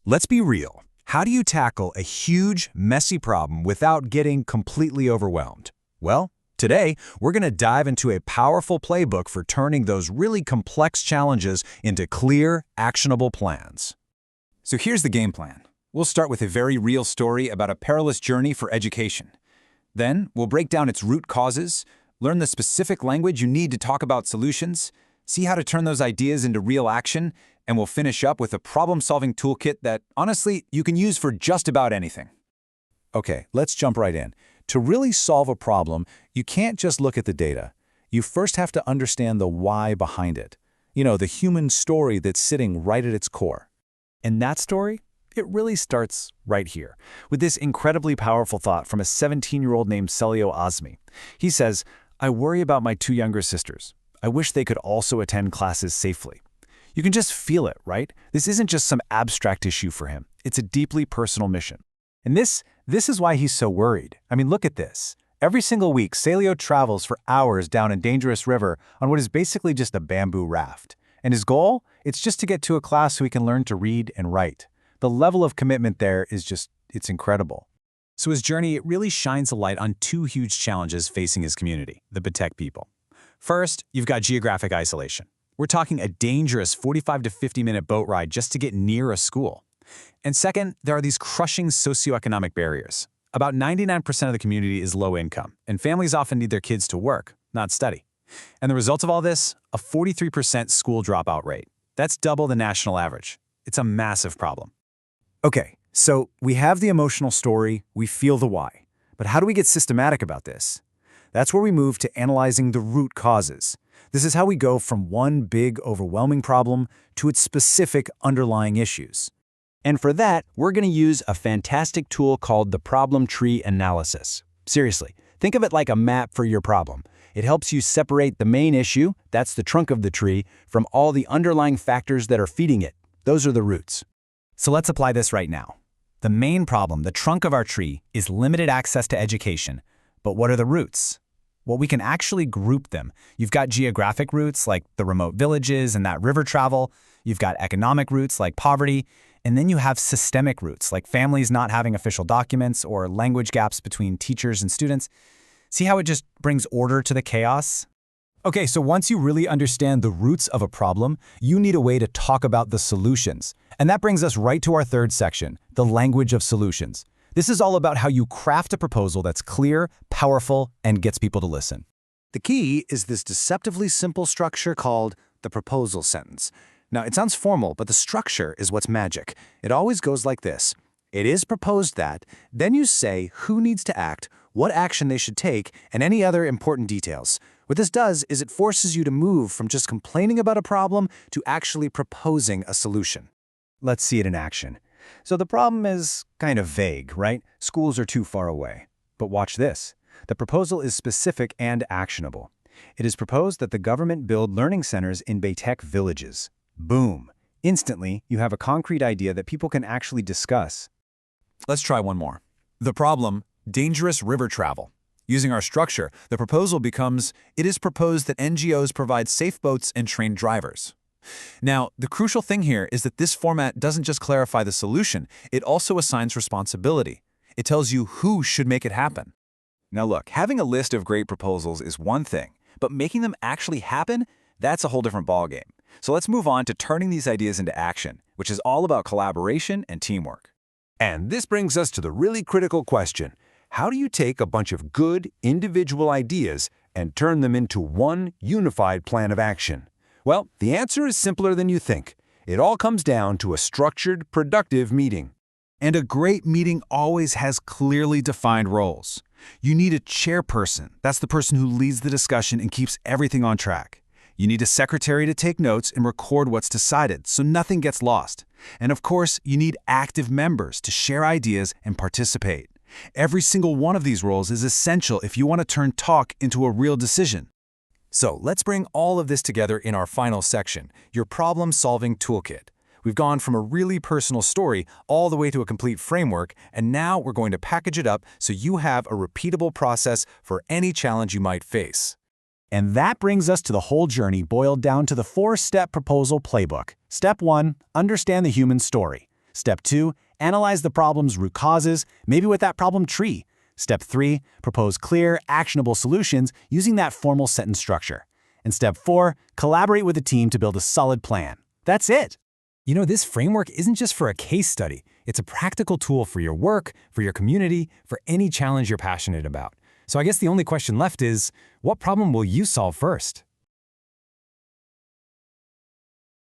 Let's be real. How do you tackle a huge, messy problem without getting completely overwhelmed? Well, today, we're going to dive into a powerful playbook for turning those really complex challenges into clear, actionable plans. So here's the game plan. We'll start with a very real story about a perilous journey for education. Then, we'll break down its root causes, learn the specific language you need to talk about solutions, see how to turn those ideas into real action, and we'll finish up with a problem-solving toolkit that, honestly, you can use for just about anything. Okay, let's jump right in. To really solve a problem, you can't just look at the data. You first have to understand the why behind it. You know, the human story that's sitting right at its core. And that story? It really starts right here, with this incredibly powerful thought from a 17-year-old named Celio Azmi. He says, "I worry about my two younger sisters. I wish they could also attend classes safely." You can just feel it, right? This isn't just some abstract issue for him. It's a deeply personal mission. And this is why he's so worried. I mean, look at this. Every single week, Celio travels for hours down a dangerous river on what is basically just a bamboo raft. And his goal? It's just to get to a class so he can learn to read and write. The level of commitment there is it's incredible. So his journey, it really shines a light on two huge challenges facing his community, the Batek people. First, you've got geographic isolation. We're talking a dangerous 45 to 50-minute boat ride just to get near a school. And second, there are these crushing socioeconomic barriers. About 99% of the community is low income, and families often need their kids to work, not study. And the result of all this? A 43% school dropout rate. That's double the national average. It's a massive problem. Okay, so we have the emotional story, we feel the why. But how do we get systematic about this? That's where we move to analyzing the root causes. This is how we go from one big, overwhelming problem to its specific underlying issues. And for that, we're going to use a fantastic tool called the problem tree analysis. Seriously, think of it like a map for your problem. It helps you separate the main issue, that's the trunk of the tree, from all the underlying factors that are feeding it. Those are the roots. So let's apply this right now. The main problem, the trunk of our tree, is limited access to education. But what are the roots? Well, we can actually group them. You've got geographic roots like the remote villages and that river travel. You've got economic roots like poverty. And then you have systemic roots like families not having official documents or language gaps between teachers and students. See how it just brings order to the chaos? Okay, so once you really understand the roots of a problem, you need a way to talk about the solutions. And that brings us right to our third section, the language of solutions. This is all about how you craft a proposal that's clear, powerful, and gets people to listen. The key is this deceptively simple structure called the proposal sentence. Now, it sounds formal, but the structure is what's magic. It always goes like this. It is proposed that, then you say who needs to act, what action they should take, and any other important details. What this does is it forces you to move from just complaining about a problem to actually proposing a solution. Let's see it in action. So the problem is kind of vague, right? Schools are too far away. But watch this. The proposal is specific and actionable. It is proposed that the government build learning centers in Batek villages. Boom. Instantly, you have a concrete idea that people can actually discuss. Let's try one more. The problem, dangerous river travel. Using our structure, the proposal becomes, it is proposed that NGOs provide safe boats and trained drivers. Now, the crucial thing here is that this format doesn't just clarify the solution, it also assigns responsibility. It tells you who should make it happen. Now look, having a list of great proposals is one thing, but making them actually happen, that's a whole different ballgame. So let's move on to turning these ideas into action, which is all about collaboration and teamwork. And this brings us to the really critical question. How do you take a bunch of good, individual ideas and turn them into one unified plan of action? Well, the answer is simpler than you think. It all comes down to a structured, productive meeting. And a great meeting always has clearly defined roles. You need a chairperson. That's the person who leads the discussion and keeps everything on track. You need a secretary to take notes and record what's decided so nothing gets lost. And of course, you need active members to share ideas and participate. Every single one of these roles is essential if you want to turn talk into a real decision. So let's bring all of this together in our final section, your problem-solving toolkit. We've gone from a really personal story all the way to a complete framework, and now we're going to package it up so you have a repeatable process for any challenge you might face. And that brings us to the whole journey boiled down to the 4-step proposal playbook. Step 1, understand the human story. Step 2, analyze the problem's root causes, maybe with that problem tree. Step 3, propose clear, actionable solutions using that formal sentence structure. And Step 4, collaborate with the team to build a solid plan. That's it. You know, this framework isn't just for a case study. It's a practical tool for your work, for your community, for any challenge you're passionate about. So I guess the only question left is, what problem will you solve first?